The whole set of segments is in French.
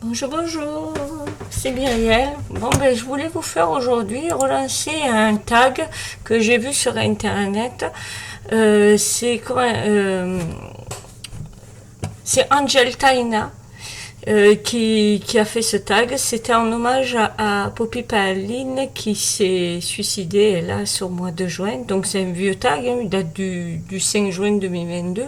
Bonjour, bonjour, c'est Myriel. Bon, ben, je voulais vous faire aujourd'hui relancer un tag que j'ai vu sur internet. C'est Angel Taina qui a fait ce tag. C'était en hommage à Poppy Paline qui s'est suicidée là sur le mois de juin. Donc c'est un vieux tag, hein, il date du 5 juin 2022.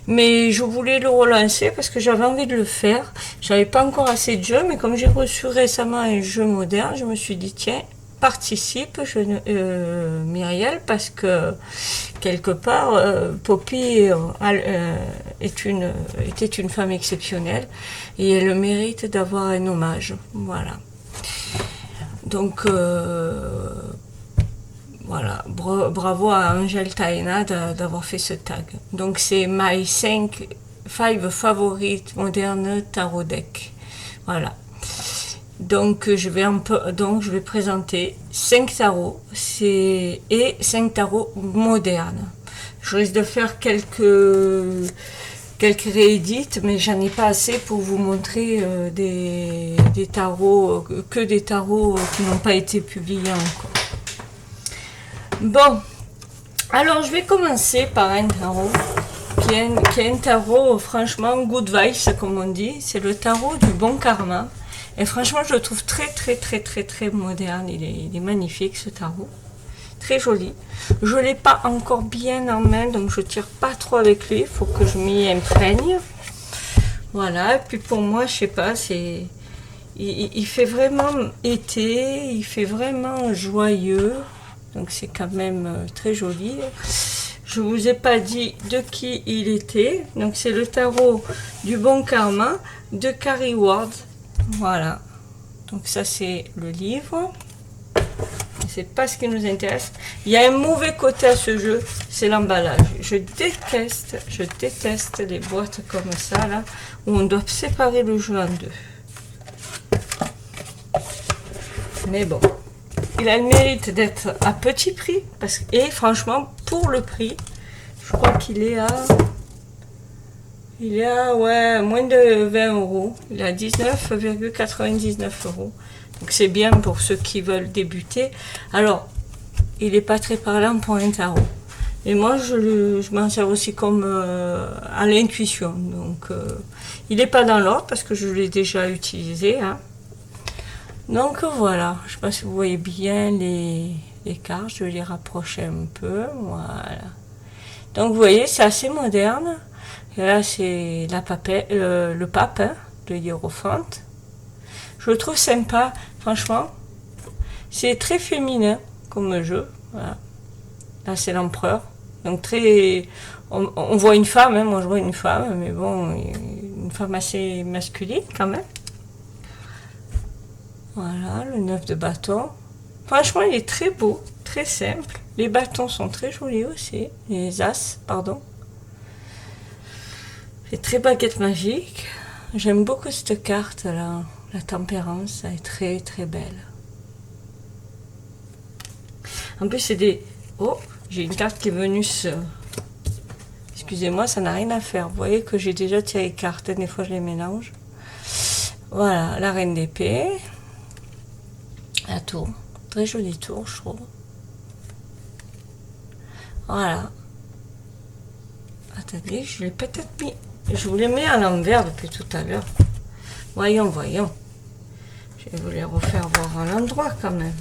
Mais je voulais le relancer parce que j'avais envie de le faire. J'avais pas encore assez de jeux, mais comme j'ai reçu récemment un jeu moderne, je me suis dit tiens, participe, Myriel, parce que quelque part, Poppy était une femme exceptionnelle et elle mérite d'avoir un hommage. Voilà. Donc, voilà, bravo à Angel Taina d'avoir fait ce tag. Donc c'est my 5 favorite moderne tarot deck. Voilà. Donc je vais présenter 5 tarots et 5 tarots modernes. Je risque de faire quelques réédits, mais j'en ai pas assez pour vous montrer des tarots, que des tarots qui n'ont pas été publiés encore. Bon, alors je vais commencer par un tarot qui est un tarot franchement good vibes comme on dit. C'est le tarot du bon karma. Et franchement je le trouve très moderne. Il est magnifique ce tarot. Très joli. Je ne l'ai pas encore bien en main, donc je tire pas trop avec lui. Il faut que je m'y imprègne. Voilà, et puis pour moi, je sais pas, il fait vraiment été, il fait vraiment joyeux. Donc c'est quand même très joli. Je vous ai pas dit de qui il était. Donc c'est le tarot du bon karma de Carrie Ward. Voilà. Donc ça c'est le livre. C'est pas ce qui nous intéresse. Il y a un mauvais côté à ce jeu, c'est l'emballage. Je déteste les boîtes comme ça là, où on doit séparer le jeu en deux. Mais bon. Il a le mérite d'être à petit prix et franchement pour le prix je crois qu'il est à ouais, moins de 20 euros. Il est à 19,99 euros, donc c'est bien pour ceux qui veulent débuter. Alors il n'est pas très parlant pour un tarot et moi je m'en sers aussi comme à l'intuition, donc il n'est pas dans l'ordre parce que je l'ai déjà utilisé, hein. Donc voilà, je ne sais pas si vous voyez bien les cartes, je vais les rapprocher un peu, voilà. Donc vous voyez, c'est assez moderne. Et là c'est le pape, hein, de Hiérophant. Je le trouve sympa, franchement. C'est très féminin comme jeu. Voilà. Là c'est l'empereur. Donc très... On voit une femme, hein, moi je vois une femme, mais bon, une femme assez masculine quand même. Voilà, le 9 de bâton. Franchement, il est très beau, très simple. Les bâtons sont très jolis aussi. Les as, pardon. C'est très baguette magique. J'aime beaucoup cette carte là. La tempérance, elle est très belle. En plus, c'est des... Oh, j'ai une carte qui est venue se... Excusez-moi, ça n'a rien à faire. Vous voyez que j'ai déjà tiré les cartes. Des fois, je les mélange. Voilà, la reine d'épée. La tour, très jolie tour, je trouve. Voilà. Attendez, je l'ai peut-être mis. Je vous les mets à l'envers depuis tout à l'heure. Voyons. Je vais vous les refaire voir à l'endroit quand même.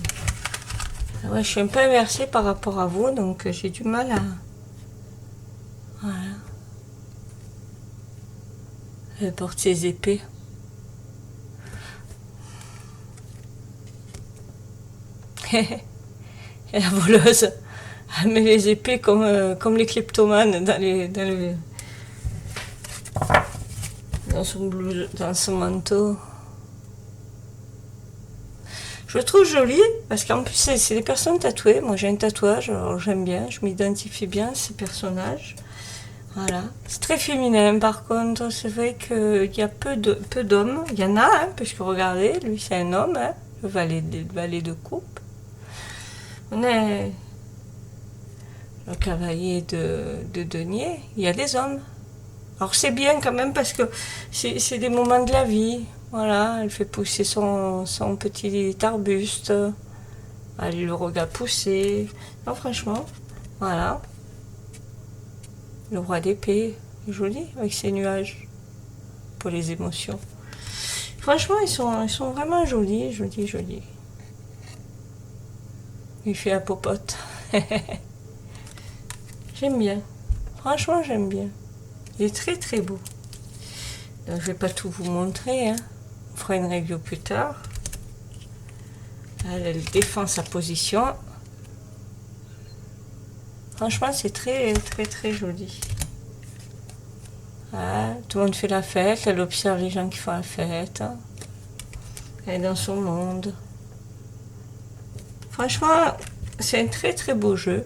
Ouais, je suis un peu inversée par rapport à vous, donc j'ai du mal à... Voilà. Elle porte ses épées. Et la voleuse, elle met les épées comme les kleptomanes dans son manteau. Je le trouve joli parce qu'en plus c'est des personnes tatouées. Moi j'ai un tatouage, alors j'aime bien, je m'identifie bien à ces personnages. Voilà, c'est très féminin par contre. C'est vrai qu'il y a peu d'hommes. Il y en a, hein, puisque regardez, lui c'est un homme, hein, le valet de coupe. On est le cavalier de denier, il y a des hommes. Alors c'est bien quand même parce que c'est des moments de la vie. Voilà, elle fait pousser son petit arbuste. Elle le regarde pousser. Non, franchement, voilà. Le roi d'épée, joli avec ses nuages pour les émotions. Franchement, ils sont vraiment jolis, jolis, jolis. Il fait la popote. J'aime bien. Franchement, j'aime bien. Il est très très beau. Donc, je vais pas tout vous montrer. Hein. On fera une review plus tard. Elle défend sa position. Franchement, c'est très très très joli. Voilà, tout le monde fait la fête. Elle observe les gens qui font la fête. Elle est dans son monde. Franchement, c'est un très très beau jeu.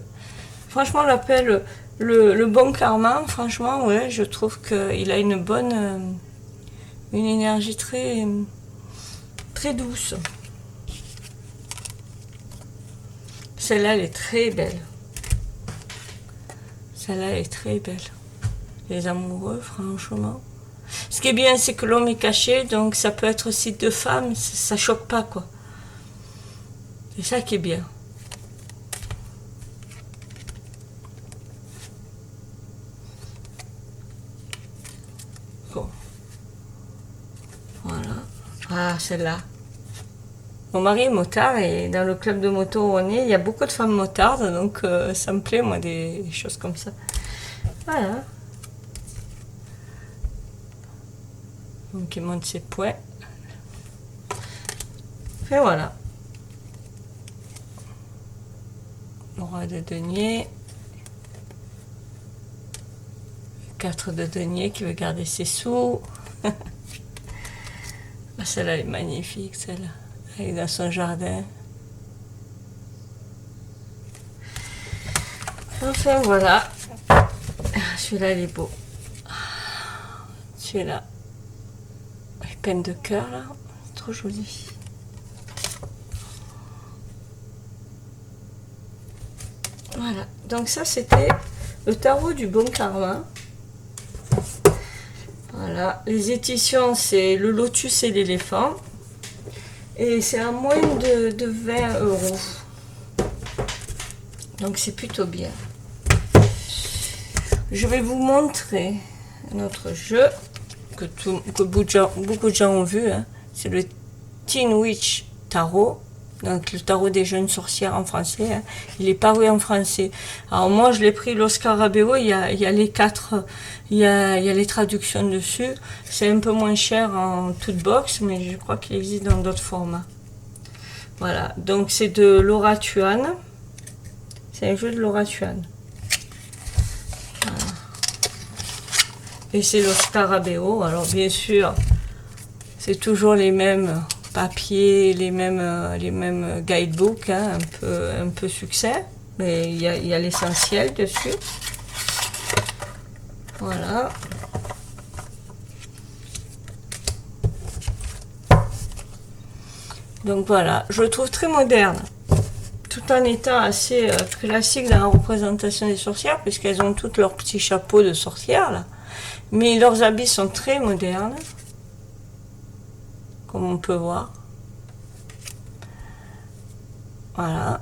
Franchement, on l'appelle le bon karma. Franchement, ouais, je trouve qu'il a une bonne, une énergie très très douce. Celle-là, elle est très belle. Celle-là, elle est très belle. Les amoureux, franchement. Ce qui est bien, c'est que l'homme est caché, donc ça peut être aussi deux femmes, ça choque pas, quoi. C'est ça qui est bien. Bon. Voilà. Ah, celle-là. Mon mari est motard et dans le club de moto où on est, il y a beaucoup de femmes motardes, donc ça me plaît, moi, des choses comme ça. Voilà. Donc il monte ses poings. Et voilà. Le roi de denier. 4 de denier qui veut garder ses sous. Celle-là elle est magnifique, celle-là. Elle est dans son jardin. Enfin voilà. Celui-là il est beau. Celui-là. Peine de cœur là, trop joli. Voilà, donc ça c'était le tarot du bon karma. Voilà, les éditions c'est le lotus et l'éléphant. Et c'est à moins de 20 euros. Donc c'est plutôt bien. Je vais vous montrer notre jeu. Que beaucoup de gens ont vu, hein. C'est le Teen Witch Tarot, donc le tarot des jeunes sorcières en français, hein. Il est paru en français. Alors moi je l'ai pris l'Oscar Abeo, il y a les 4, il y a les traductions dessus, c'est un peu moins cher en toute box, mais je crois qu'il existe dans d'autres formats. Voilà, donc c'est de Laura Tuan, c'est un jeu de Laura Tuan. Et c'est le Scarabeo. Alors bien sûr, c'est toujours les mêmes papiers, les mêmes guidebooks, hein, un peu succès. Mais il y a l'essentiel dessus. Voilà. Donc voilà, je le trouve très moderne. Tout en étant assez classique dans la représentation des sorcières, puisqu'elles ont toutes leurs petits chapeaux de sorcières, là. Mais leurs habits sont très modernes, comme on peut voir. Voilà.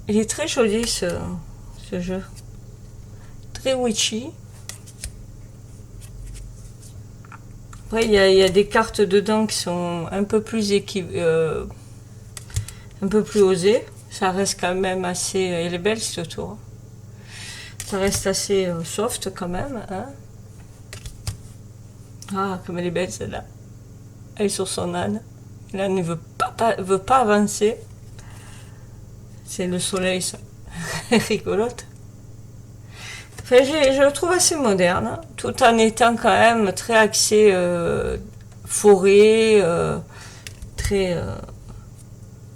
Il est très joli ce jeu. Très witchy. Après, il y a des cartes dedans qui sont un peu plus un peu plus osées. Ça reste quand même assez... Elle est belle cette tour. Ça reste assez soft quand même. Hein. Ah, comme elle est belle celle-là. Elle est sur son âne. L'âne ne veut pas avancer. C'est le soleil, ça. Rigolote. Enfin, je le trouve assez moderne, hein, tout en étant quand même très axé forêt, très...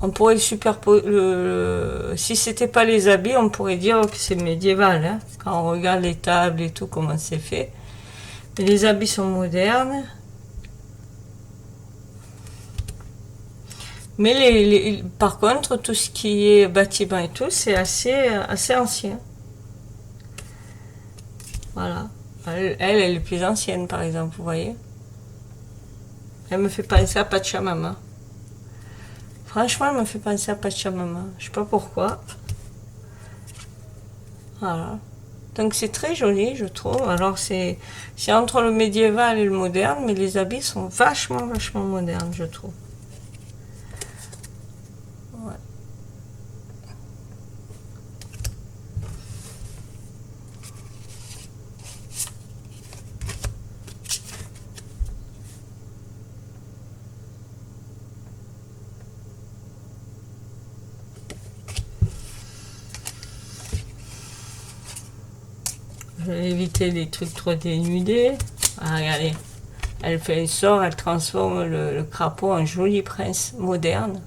on pourrait le superposer... si c'était pas les habits, on pourrait dire que c'est médiéval, hein, quand on regarde les tables et tout, comment c'est fait. Mais les habits sont modernes. Mais par contre, tout ce qui est bâtiment et tout, c'est assez ancien. Voilà. Elle est plus ancienne, par exemple, vous voyez. Elle me fait penser à Pachamama. Franchement, elle me fait penser à Pachamama. Je sais pas pourquoi. Voilà. Donc c'est très joli, je trouve. Alors c'est entre le médiéval et le moderne, mais les habits sont vachement modernes, je trouve. Ouais. Je vais éviter les trucs trop dénudés. Ah, regardez. Elle fait un sort, elle transforme le crapaud en joli prince moderne.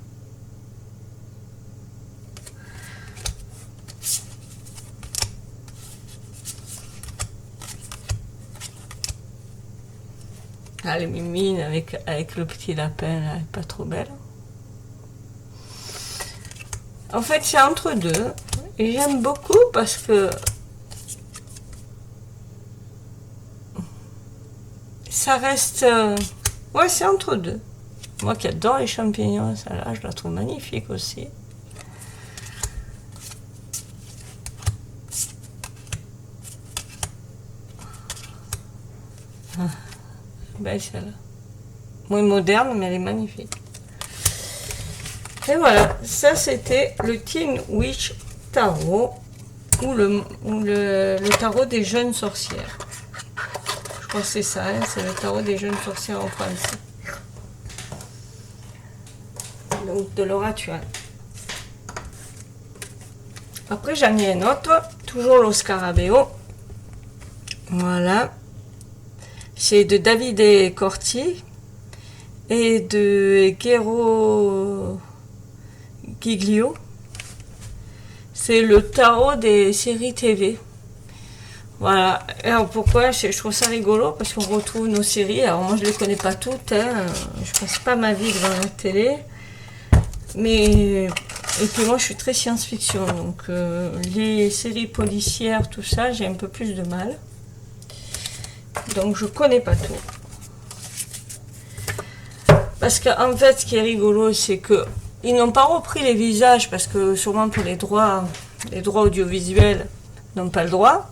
Ah, les mimines avec le petit lapin, là, elle est pas trop belle. En fait, c'est entre deux. Et j'aime beaucoup parce que ça reste... ouais, c'est entre deux. Moi qui adore les champignons, ça là, je la trouve magnifique aussi. Ah, belle celle-là. Moins moderne, mais elle est magnifique. Et voilà, ça c'était le Teen Witch Tarot ou le tarot des jeunes sorcières. Je crois que c'est ça, hein, c'est le tarot des jeunes sorcières en français. Donc de Laura Tuan. Après j'en ai un autre, toujours le Scarabeo. Voilà. C'est de Davide Corti et de Gero Giglio. C'est le tarot des séries TV. Voilà. Alors pourquoi je trouve ça rigolo? Parce qu'on retrouve nos séries. Alors moi je les connais pas toutes. Hein. Je passe pas ma vie devant la télé. Mais et puis moi je suis très science-fiction. Donc les séries policières, tout ça, j'ai un peu plus de mal. Donc je connais pas tout. Parce qu'en fait ce qui est rigolo c'est que ils n'ont pas repris les visages parce que sûrement pour les droits audiovisuels n'ont pas le droit.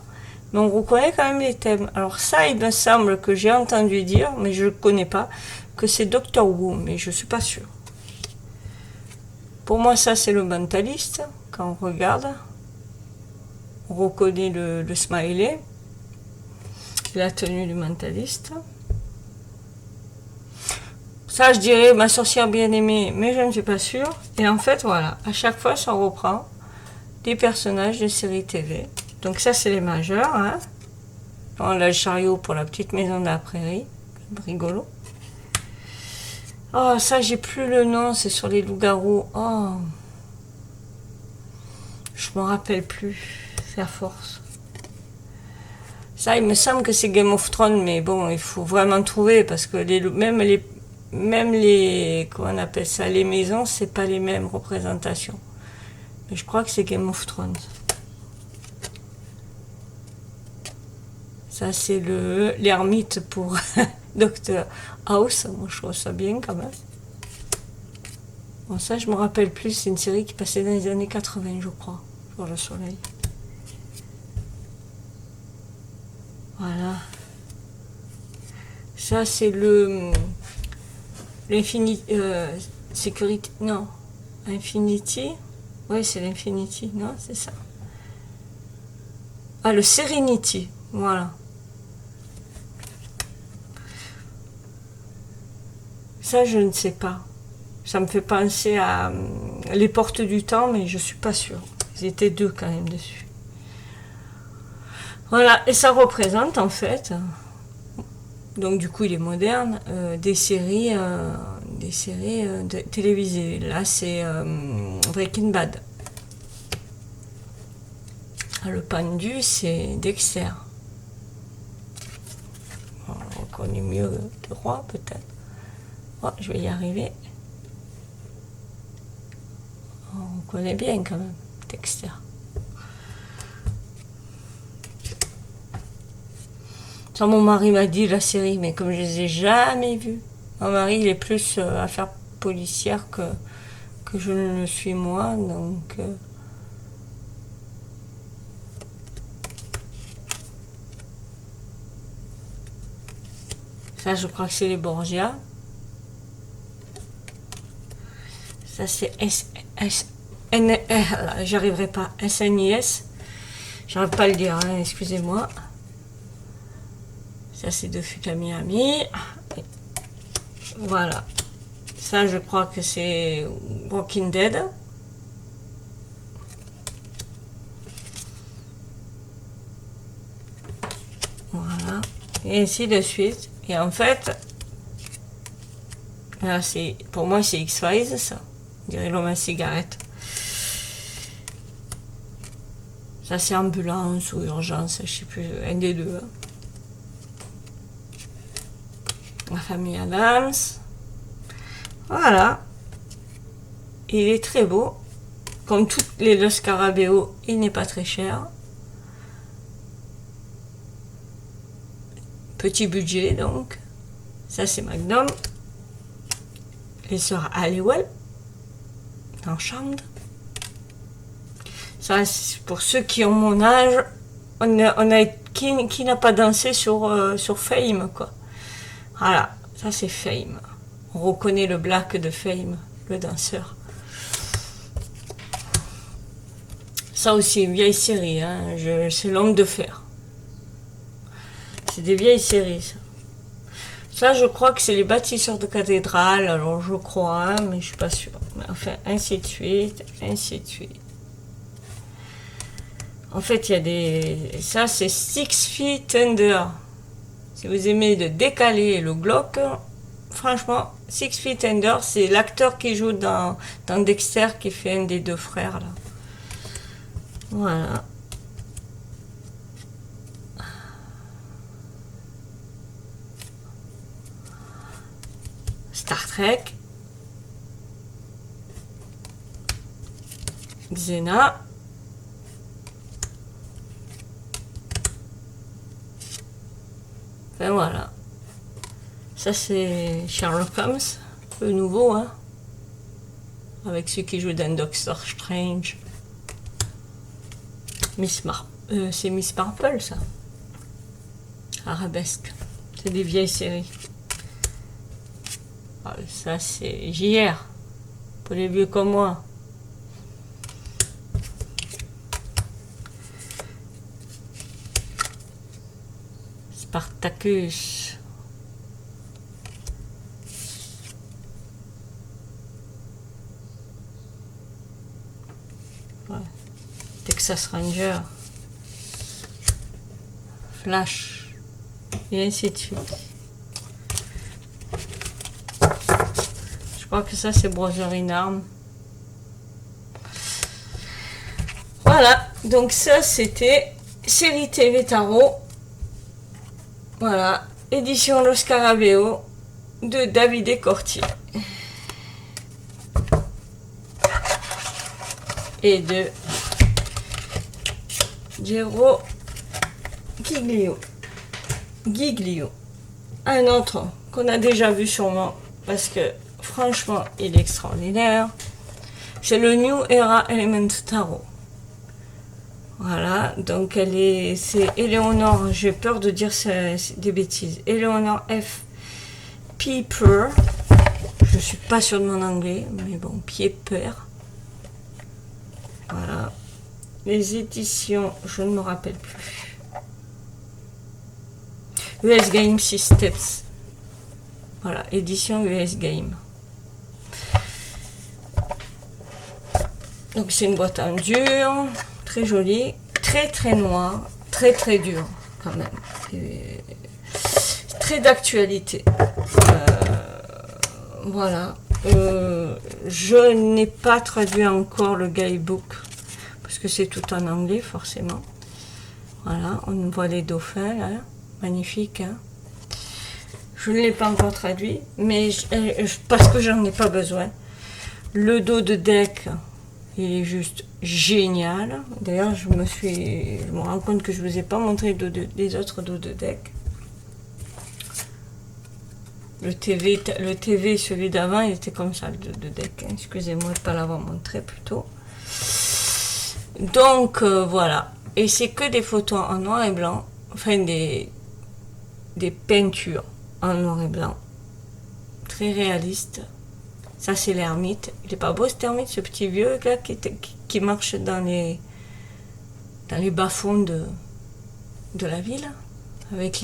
Mais on reconnaît quand même les thèmes. Alors ça, il me semble que j'ai entendu dire, mais je ne connais pas, que c'est Doctor Who, mais je ne suis pas sûre. Pour moi, ça, c'est le mentaliste. Quand on regarde, on reconnaît le smiley, la tenue du mentaliste. Ça, je dirais ma sorcière bien-aimée, mais je ne suis pas sûre. Et en fait, voilà, à chaque fois, ça reprend des personnages de séries TV. Donc ça, c'est les majeurs. Hein. On a le chariot pour la petite maison de la prairie. Rigolo. Oh, ça, j'ai plus le nom. C'est sur les loups-garous. Oh. Je me rappelle plus. C'est à force. Ça, il me semble que c'est Game of Thrones. Mais bon, il faut vraiment trouver. Parce que même les comment on appelle ça, les maisons, c'est pas les mêmes représentations. Mais je crois que c'est Game of Thrones. Ça, c'est l'ermite pour Dr House. Moi, je trouve ça bien quand même. Bon, ça, je me rappelle plus. C'est une série qui passait dans les années 80, je crois, sur le soleil. Voilà. Ça, c'est l'Infinity... Sécurité... Non. Infinity. Oui, c'est l'Infinity. Non, c'est ça. Ah, le Serenity. Voilà. Ça, je ne sais pas. Ça me fait penser à les portes du temps, mais je suis pas sûre. Ils étaient deux quand même dessus. Voilà, et ça représente en fait, donc du coup il est moderne, des séries télévisées. Là c'est Breaking Bad. Le pendu c'est Dexter. On reconnaît mieux le roi peut-être. Oh, je vais y arriver. On connaît bien quand même, Dexter. Ça, mon mari m'a dit la série, mais comme je les ai jamais vus. Mon mari, il est plus affaire policière que je ne le suis moi, donc... Ça, je crois que c'est les Borgia. Ça, c'est j'arriverai pas. SNIS. J'arrive pas à le dire, hein, excusez-moi. Ça, c'est de Futamiami. Voilà. Ça, je crois que c'est Walking Dead. Voilà. Et ainsi de suite. Et en fait, là, pour moi, c'est X-Files, ça. On dirait l'homme à cigarette. Ça, c'est ambulance ou urgence, je sais plus, un des deux. Hein. La famille Adams. Voilà. Il est très beau. Comme toutes les Los Scarabeo, il n'est pas très cher. Petit budget, donc. Ça, c'est Magnum. Les sœurs Halliwell. Dans Charmed. Ça, c'est pour ceux qui ont mon âge. Qui n'a pas dansé sur Fame, quoi. Voilà, ça c'est Fame. On reconnaît le black de Fame, le danseur. Ça aussi, une vieille série, hein. C'est L'Homme de Fer. C'est des vieilles séries, ça. Ça, je crois que c'est les bâtisseurs de cathédrales, alors je crois, hein, mais je suis pas sûre. Mais enfin, ainsi de suite, ainsi de suite. En fait, il y a des... Ça, c'est 6 Feet Under. Si vous aimez le décalé et le glauque, franchement, 6 Feet Under, c'est l'acteur qui joue dans Dexter, qui fait un des deux frères, là. Voilà. Star Trek. Xena. Enfin voilà. Ça c'est Sherlock Holmes, le nouveau, hein. Avec ceux qui jouent dans Doctor Strange. C'est Miss Marple, ça. Arabesque. C'est des vieilles séries. Ah, ça c'est JR. Pour les vieux comme moi. Spartacus. Ouais. Texas Ranger. Flash. Et ainsi de suite. Je crois que ça c'est Brother in Arms. Voilà. Donc ça c'était série TV Tarot. Voilà, édition Los Scarabeo de Davide Corti et de Gero Giglio. Un autre qu'on a déjà vu sûrement parce que franchement il est extraordinaire. C'est le New Era Element Tarot. Voilà, donc c'est Eleanor, j'ai peur de dire des bêtises. Eleanor F. Pieper. Je suis pas sûre de mon anglais, mais bon, Pieper. Voilà. Les éditions, je ne me rappelle plus. US Game Systems. Voilà, édition US Game. Donc c'est une boîte en dur. Très joli, très noir, très dur quand même. Et très d'actualité. Voilà. Je n'ai pas traduit encore le guidebook parce que c'est tout en anglais forcément. Voilà, on voit les dauphins là, magnifique. Hein. Je ne l'ai pas encore traduit, mais parce que j'en ai pas besoin. Le dos de deck. Il est juste génial. D'ailleurs, je me rends compte que je ne vous ai pas montré les autres dos de deck. Le TV, celui d'avant, il était comme ça, le deck. Hein. Excusez-moi de ne pas l'avoir montré plus tôt. Donc, voilà. Et c'est que des photos en noir et blanc. Enfin, des peintures en noir et blanc. Très réalistes. Ça, c'est l'ermite. Il est pas beau, cet ermite, ce petit vieux là, qui marche dans les bas-fonds de la ville. Avec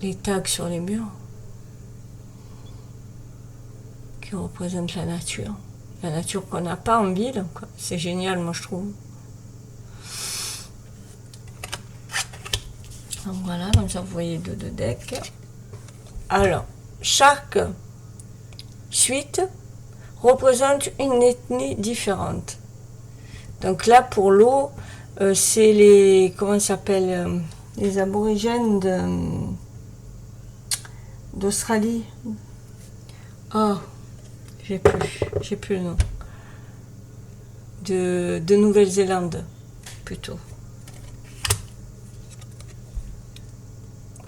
les tags sur les murs. Qui représentent la nature. La nature qu'on n'a pas en ville. C'est génial, moi, je trouve. Donc voilà, comme ça, vous voyez deux decks. Alors, chaque suite représente une ethnie différente. Donc là, pour l'eau, c'est les... Comment ça s'appelle les aborigènes d'Australie. Oh, j'ai plus le nom. De Nouvelle-Zélande, plutôt.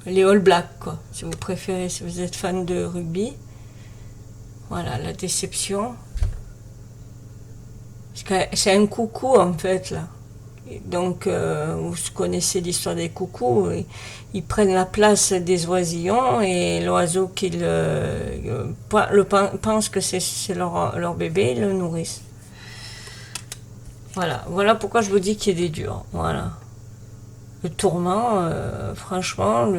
Les All Blacks, quoi, si vous préférez, si vous êtes fan de rugby. Voilà, la déception. C'est un coucou, en fait, là. Donc, vous connaissez l'histoire des coucous. Ils prennent la place des oisillons et l'oiseau pense que c'est leur bébé, ils le nourrissent. Voilà pourquoi je vous dis qu'il est dur. Voilà. Le tourment, franchement,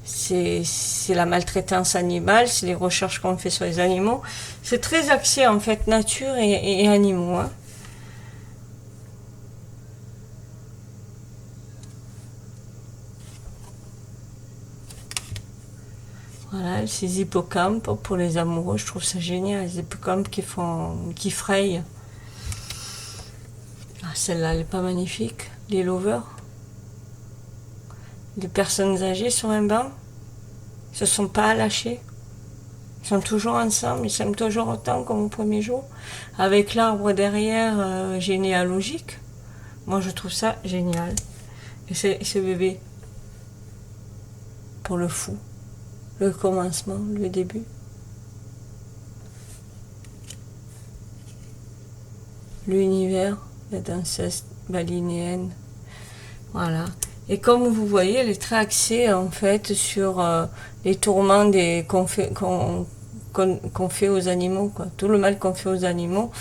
c'est la maltraitance animale, c'est les recherches qu'on fait sur les animaux. C'est très axé en fait nature et animaux. Hein. Voilà, ces hippocampes pour les amoureux, je trouve ça génial. Les hippocampes qui frayent. Ah, celle-là, elle est pas magnifique. Les lovers. Les personnes âgées sur un banc ne se sont pas lâchés. Ils sont toujours ensemble, ils s'aiment toujours autant comme au premier jour. Avec l'arbre derrière généalogique. Moi, je trouve ça génial. Et ce bébé, pour le fou, le commencement, le début. L'univers, la danseuse balinéenne. Voilà. Et comme vous voyez, elle est très axée en fait sur les tourments qu'on fait aux animaux, quoi. Tout le mal qu'on fait aux animaux.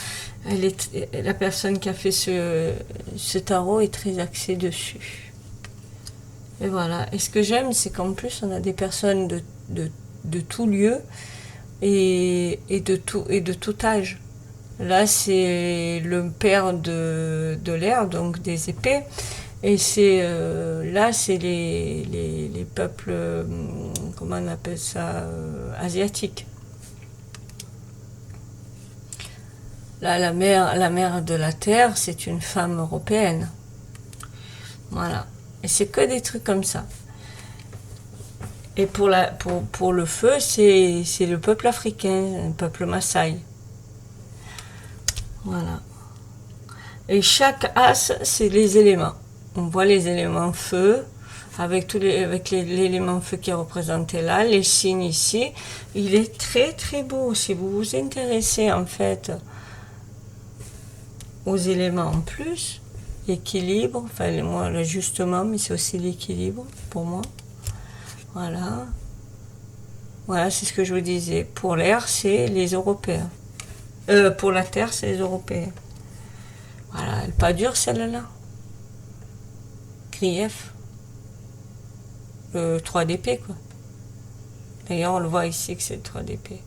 La personne qui a fait ce tarot est très axée dessus. Et voilà. Et ce que j'aime, c'est qu'en plus, on a des personnes de tout lieu et de tout âge. Là, c'est le père de l'air, donc des épées. Et là, c'est les peuples, comment on appelle ça, asiatiques. Là, la mère de la Terre, c'est une femme européenne. Voilà. Et c'est que des trucs comme ça. Et pour le feu, c'est le peuple africain, le peuple Maasai. Voilà. Et chaque as, c'est les éléments. On voit les éléments feu, avec l'élément feu qui est représenté là, les signes ici. Il est très très beau. Si vous vous intéressez en fait aux éléments en plus, l'équilibre, enfin moi l'ajustement, mais c'est aussi l'équilibre pour moi. Voilà. Voilà, c'est ce que je vous disais. Pour l'air, c'est les Européens. Pour la terre, c'est les Européens. Voilà, elle n'est pas dure celle-là. Grief. Le 3 d'épée, quoi. D'ailleurs, on le voit ici que c'est le 3 d'épée.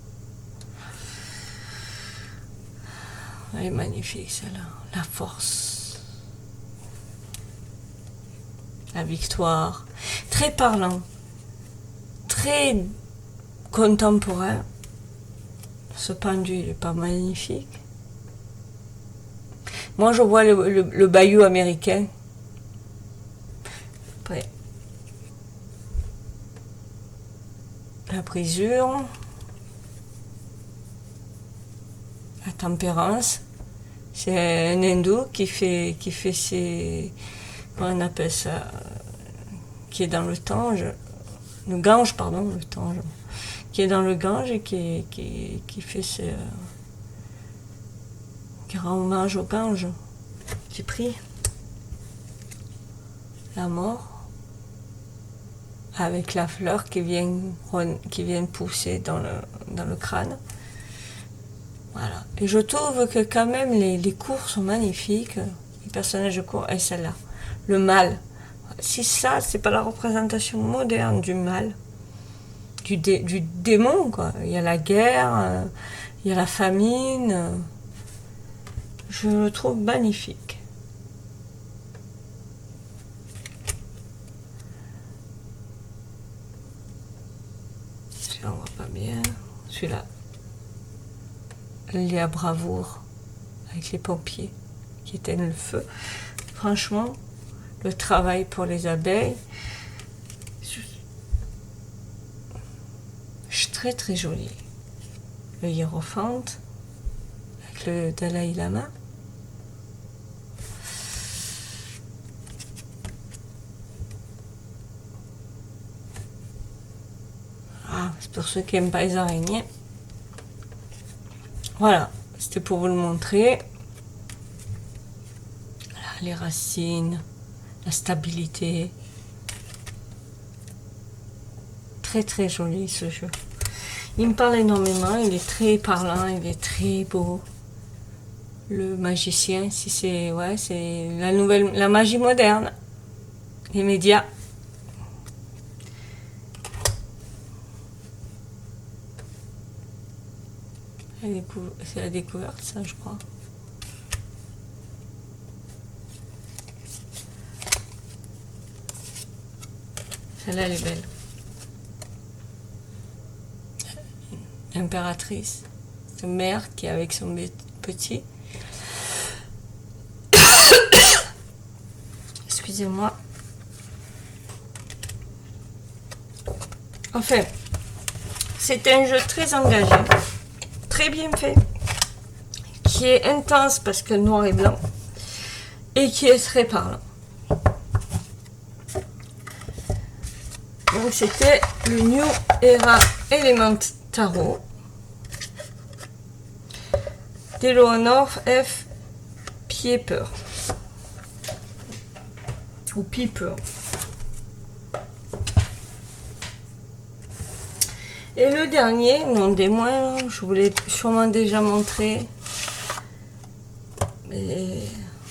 Elle est magnifique, celle-là. La force. La victoire. Très parlant. Très contemporain. Ce pendu, il n'est pas magnifique. Moi, je vois le bayou américain. Après, la brisure, la tempérance. C'est un hindou qui fait ses... Comment on appelle ça? Qui est dans le temps. le Gange, pardon, le Gange, qui est dans le Gange et qui fait qui rend hommage au Gange, qui prie la mort avec la fleur qui vient pousser dans le crâne. Voilà. Et je trouve que quand même les cours sont magnifiques, les personnages de cours, et celle-là, le mal. Si ça, c'est pas la représentation moderne du mal, du démon, quoi. Il y a la guerre, il y a la famine. Je le trouve magnifique. Celui-là, on voit pas bien. Celui-là. Il y a bravoure avec les pompiers qui éteignent le feu. Franchement, le travail pour les abeilles, très très joli. Le hiérophante avec le Dalai Lama. Ah, c'est pour ceux qui n'aiment pas les araignées. Voilà, c'était pour vous le montrer. Voilà, les racines, la stabilité. Très très joli ce jeu. Il me parle énormément, il est très parlant, il est très beau. Le magicien, si c'est c'est la magie moderne, les médias. C'est la découverte, ça, je crois. Celle-là, elle est belle. Impératrice, une mère qui est avec son petit. Excusez-moi. Enfin, c'est un jeu très engagé, très bien fait, qui est intense parce que noir et blanc, et qui est très parlant. Donc c'était le New Era Element Tarot d'Eleanor F. Pieper ou Piper. Et le dernier, non des moindres, je vous l'ai sûrement déjà montré, mais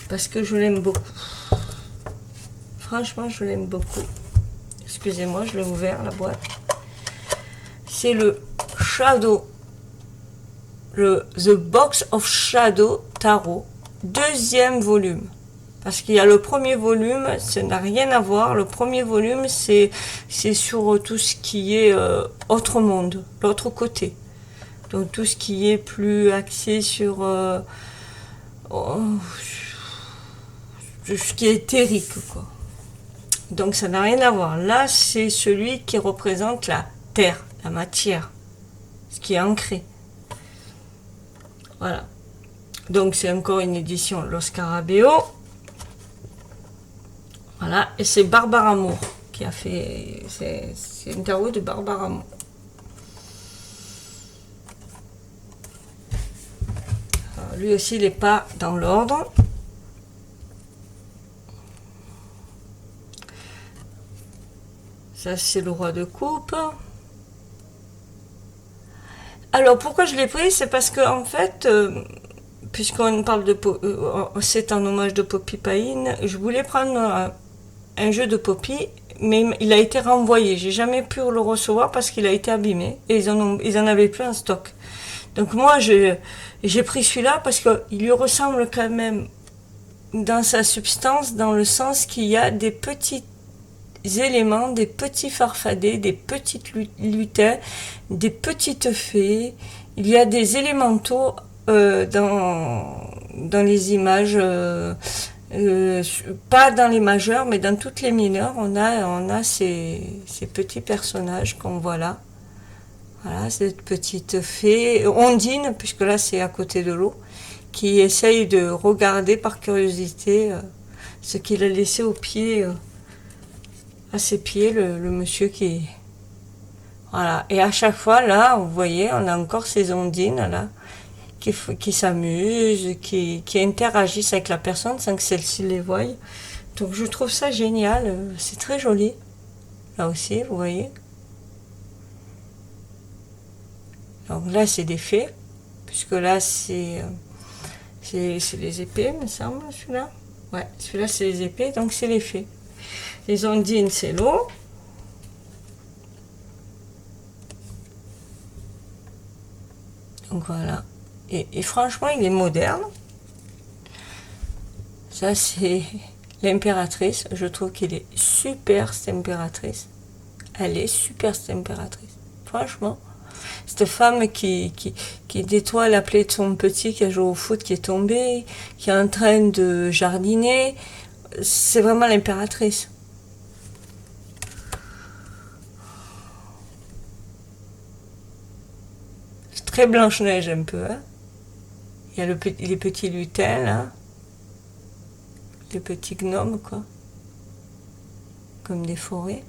parce que je l'aime beaucoup. Franchement, je l'aime beaucoup. Excusez-moi, je l'ai ouvert la boîte. C'est le Shadow, le The Box of Shadow Tarot, deuxième volume. Parce qu'il y a le premier volume, ça n'a rien à voir. Le premier volume, c'est sur tout ce qui est autre monde, l'autre côté. Donc tout ce qui est plus axé sur ce qui est éthérique, quoi. Donc ça n'a rien à voir. Là, c'est celui qui représente la terre, la matière, ce qui est ancré. Voilà. Donc c'est encore une édition Los Scarabeo. Voilà, et c'est Barbara Moore qui a fait. C'est un tarot de Barbara Moore. Alors, lui aussi, il n'est pas dans l'ordre. Ça, c'est le roi de coupe. Alors, pourquoi je l'ai pris? C'est parce que, en fait, puisqu'on parle de. C'est un hommage de Poppy Payne, je voulais prendre un jeu de Poppy, mais il a été renvoyé. J'ai jamais pu le recevoir parce qu'il a été abîmé et ils en avaient plus en stock. Donc, moi, j'ai pris celui-là parce qu'il lui ressemble quand même dans sa substance, dans le sens qu'il y a des petits éléments, des petits farfadets, des petites lutins, des petites fées. Il y a des élémentaux dans les images, pas dans les majeures, mais dans toutes les mineures. On a ces petits personnages qu'on voit là. Voilà, cette petite fée, Ondine, puisque là c'est à côté de l'eau, qui essaye de regarder par curiosité ce qu'il a laissé au pied. À ses pieds, le monsieur qui Voilà. Et à chaque fois, là, vous voyez, on a encore ces ondines, là, qui s'amusent, qui interagissent avec la personne sans que celle-ci les voie. Donc je trouve ça génial. C'est très joli. Là aussi, vous voyez. Donc là, c'est des fées. Puisque là, c'est les épées, me semble, celui-là. Ouais, celui-là, c'est les épées, donc c'est les fées. Les ondines, c'est l'eau. Donc voilà. Et franchement, il est moderne. Ça, c'est l'impératrice. Je trouve qu'elle est super, cette impératrice. Elle est super, cette impératrice. Franchement. Cette femme qui nettoie la plaie de son petit qui a joué au foot, qui est tombé, qui est en train de jardiner. C'est vraiment l'impératrice. C'est très Blanche-Neige un peu. Hein. Il y a les petits lutins là. Les petits gnomes quoi. Comme des forêts.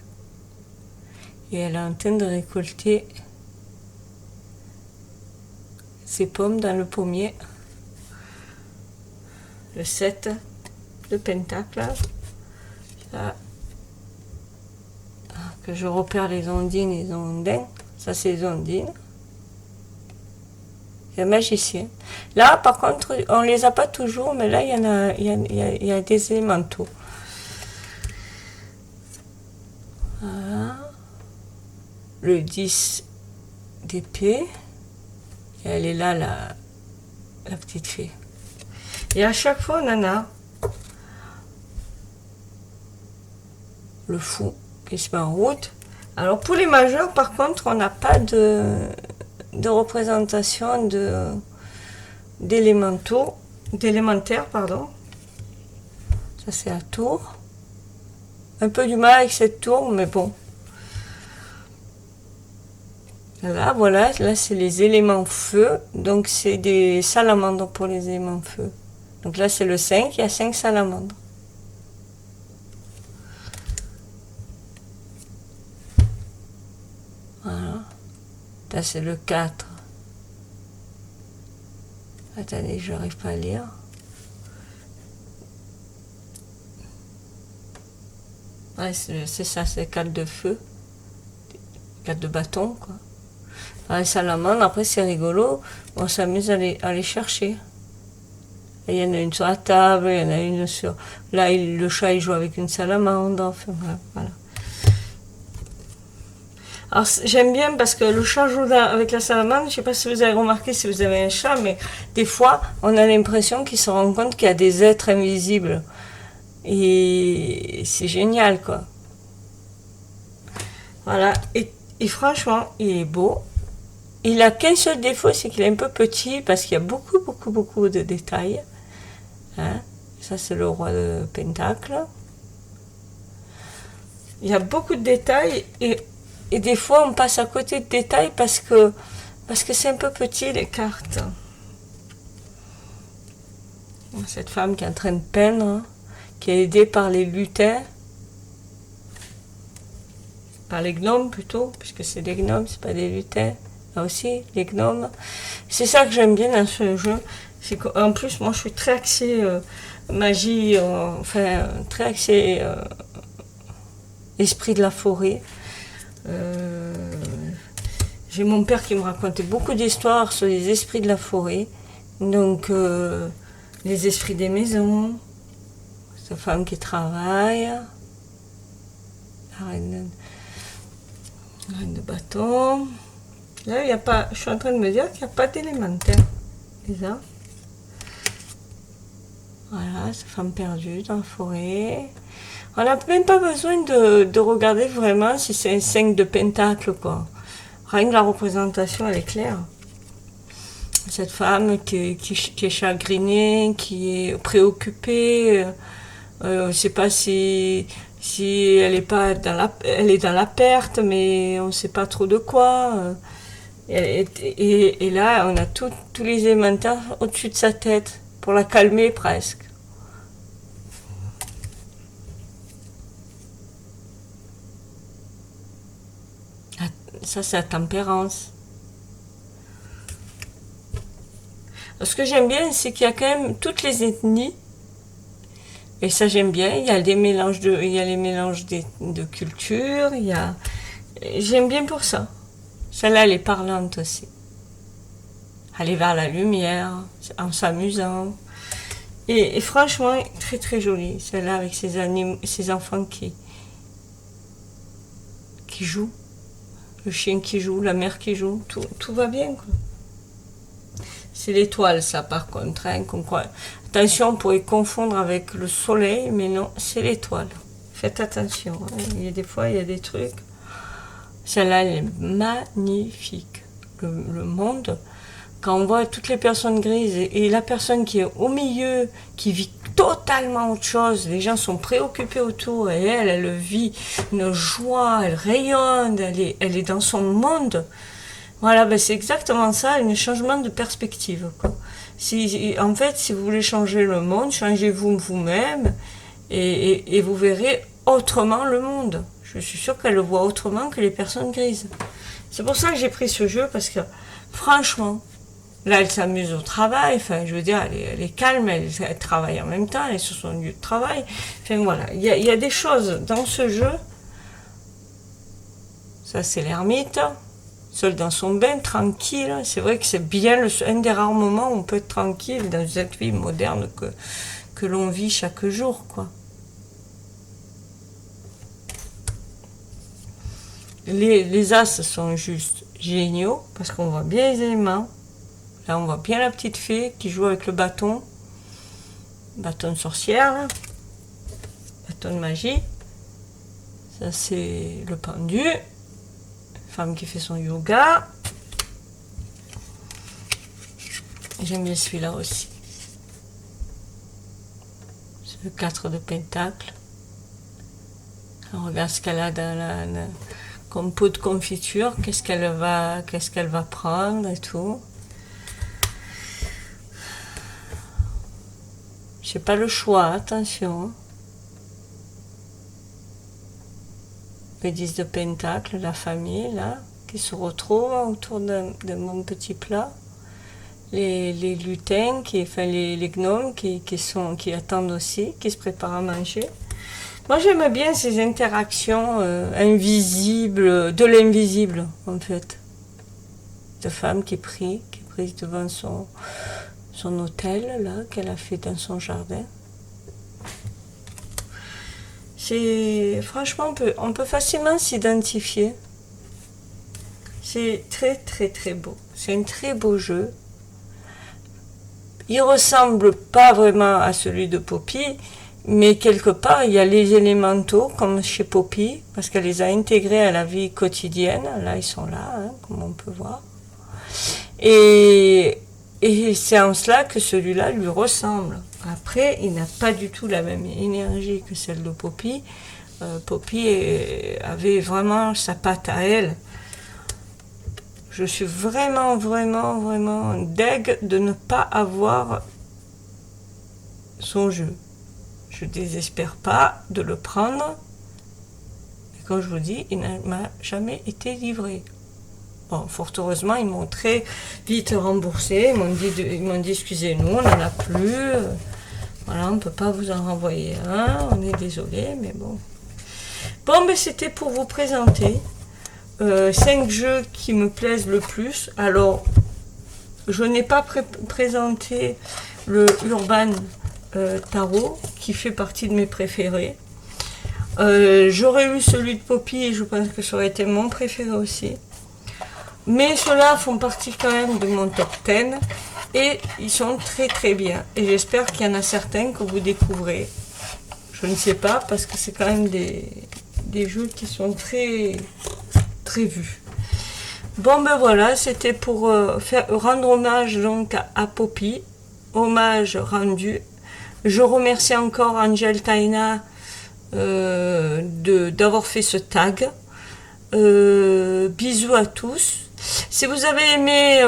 Et elle est en train de récolter ses pommes dans le pommier. Le 7 de pentacle. Là, que je repère les ondines et les ondins. Ça, c'est les ondines. Et le magicien. Là, par contre, on les a pas toujours, mais là, il y a des élémentaux. Voilà. Le 10 d'épée. Et elle est là, la petite fée. Et à chaque fois, on en a le fou qui se met en route. Alors, pour les majeurs, par contre, on n'a pas de représentation d'élémentaires, pardon. Ça, c'est la tour. Un peu du mal avec cette tour, mais bon. Là, voilà, là c'est les éléments feu, donc c'est des salamandres pour les éléments feu. Donc là c'est le 5, il y a 5 salamandres. Voilà. Là c'est le 4. Attendez, je n'arrive pas à lire. Ouais, c'est ça, c'est 4 de feu. 4 de bâton, quoi. Les salamandres, après c'est rigolo, on s'amuse à les chercher. Et il y en a une sur la table, il y en a une sur... Là, le chat, il joue avec une salamandre, enfin voilà. Alors j'aime bien parce que le chat joue avec la salamandre, je ne sais pas si vous avez remarqué si vous avez un chat, mais des fois, on a l'impression qu'il se rend compte qu'il y a des êtres invisibles. Et c'est génial, quoi. Voilà, et franchement, il est beau. Il a qu'un seul défaut, c'est qu'il est un peu petit parce qu'il y a beaucoup de détails. Hein, ça, c'est le roi de Pentacle. Il y a beaucoup de détails et des fois, on passe à côté de détails parce que c'est un peu petit, les cartes. Cette femme qui est en train de peindre, hein, qui est aidée par les lutins. Par les gnomes plutôt, puisque c'est des gnomes, c'est pas des lutins. Là aussi, les gnomes. C'est ça que j'aime bien dans ce jeu. C'est qu'en plus, moi, je suis très axée magie, enfin, très axée esprit de la forêt. J'ai mon père qui me racontait beaucoup d'histoires sur les esprits de la forêt. Donc, les esprits des maisons, cette femme qui travaille, la reine de bâton. Là, il y a pas. Je suis en train de me dire qu'il n'y a pas d'élémentaire. C'est ça. Voilà, cette femme perdue dans la forêt. On n'a même pas besoin de regarder vraiment si c'est un 5 de pentacle, quoi. Rien que la représentation, elle est claire. Cette femme qui est chagrinée, qui est préoccupée. Je ne sais pas si elle est pas elle est dans la perte, mais on ne sait pas trop de quoi. Et là, on a tous les élémentaires au-dessus de sa tête, pour la calmer presque. Ça, c'est la tempérance. Ce que j'aime bien, c'est qu'il y a quand même toutes les ethnies. Et ça, j'aime bien. Il y a des mélanges il y a les mélanges de cultures. J'aime bien pour ça. Celle-là, elle est parlante aussi. Aller vers la lumière, en s'amusant. Et franchement, très très jolie. Celle-là avec ses enfants qui jouent. Le chien qui joue, la mère qui joue. Tout va bien, quoi. C'est l'étoile, ça, par contre. Hein, attention, on pourrait confondre avec le soleil, mais non, c'est l'étoile. Faites attention. Hein. Il y a des fois, il y a des trucs. Celle-là, elle est magnifique. Le monde, quand on voit toutes les personnes grises et la personne qui est au milieu, qui vit totalement autre chose, les gens sont préoccupés autour, et elle vit une joie, elle rayonne, elle est dans son monde. Voilà, ben c'est exactement ça, un changement de perspective, quoi. En fait, si vous voulez changer le monde, changez-vous vous-même et vous verrez autrement le monde. Je suis sûre qu'elle le voit autrement que les personnes grises. C'est pour ça que j'ai pris ce jeu, parce que franchement, là, elle s'amuse au travail. Enfin, je veux dire, elle est calme, elle travaille en même temps, elle est sur son lieu de travail. Enfin, voilà, il y a des choses dans ce jeu. Ça, c'est l'ermite. Seul dans son bain, tranquille. C'est vrai que c'est bien un des rares moments où on peut être tranquille dans cette vie moderne que l'on vit chaque jour, quoi. Les as sont juste géniaux parce qu'on voit bien les éléments. Là, on voit bien la petite fée qui joue avec le bâton. Bâton de sorcière, là. Bâton de magie. Ça, c'est le pendu. Femme qui fait son yoga. J'aime bien celui-là aussi. C'est le 4 de pentacle. On regarde ce qu'elle a dans comme pot de confiture, qu'est-ce qu'elle va prendre et tout. J'ai pas le choix, attention. Le 10 de pentacle, la famille, là, qui se retrouve autour de mon petit plat. Les lutins, les gnomes qui attendent aussi, qui se préparent à manger. Moi, j'aime bien ces interactions invisibles, de l'invisible, en fait. De femmes qui prient devant son hôtel, là, qu'elle a fait dans son jardin. Franchement, on peut facilement s'identifier. C'est très, très, très beau. C'est un très beau jeu. Il ressemble pas vraiment à celui de Poppy, mais quelque part, il y a les élémentaux, comme chez Poppy, parce qu'elle les a intégrés à la vie quotidienne. Là, ils sont là, hein, comme on peut voir. Et c'est en cela que celui-là lui ressemble. Après, il n'a pas du tout la même énergie que celle de Poppy. Poppy avait vraiment sa patte à elle. Je suis vraiment, vraiment, vraiment deg de ne pas avoir son jeu. Je ne désespère pas de le prendre. Et comme je vous dis, il ne m'a jamais été livré. Bon, fort heureusement, ils m'ont très vite remboursé. Ils m'ont dit excusez-nous, on n'en a plus. Voilà, on ne peut pas vous en renvoyer un. On est désolé, mais bon. Bon, ben c'était pour vous présenter 5 jeux qui me plaisent le plus. Alors, je n'ai pas présenté le Urban Tarot, qui fait partie de mes préférés. J'aurais eu celui de Poppy et je pense que ça aurait été mon préféré aussi. Mais ceux-là font partie quand même de mon top 10 et ils sont très très bien. Et j'espère qu'il y en a certains que vous découvrez. Je ne sais pas parce que c'est quand même des jeux qui sont très très vus. Bon ben voilà, c'était pour rendre hommage donc à Poppy. Hommage rendu. Je remercie encore Angel Taina d'avoir fait ce tag. Bisous à tous. Si vous avez aimé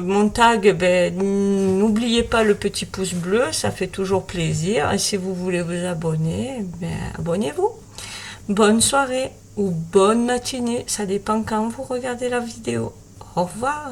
mon tag, ben, n'oubliez pas le petit pouce bleu, ça fait toujours plaisir. Et si vous voulez vous abonner, ben, abonnez-vous. Bonne soirée. ou bonne matinée, ça dépend quand vous regardez la vidéo. Au revoir.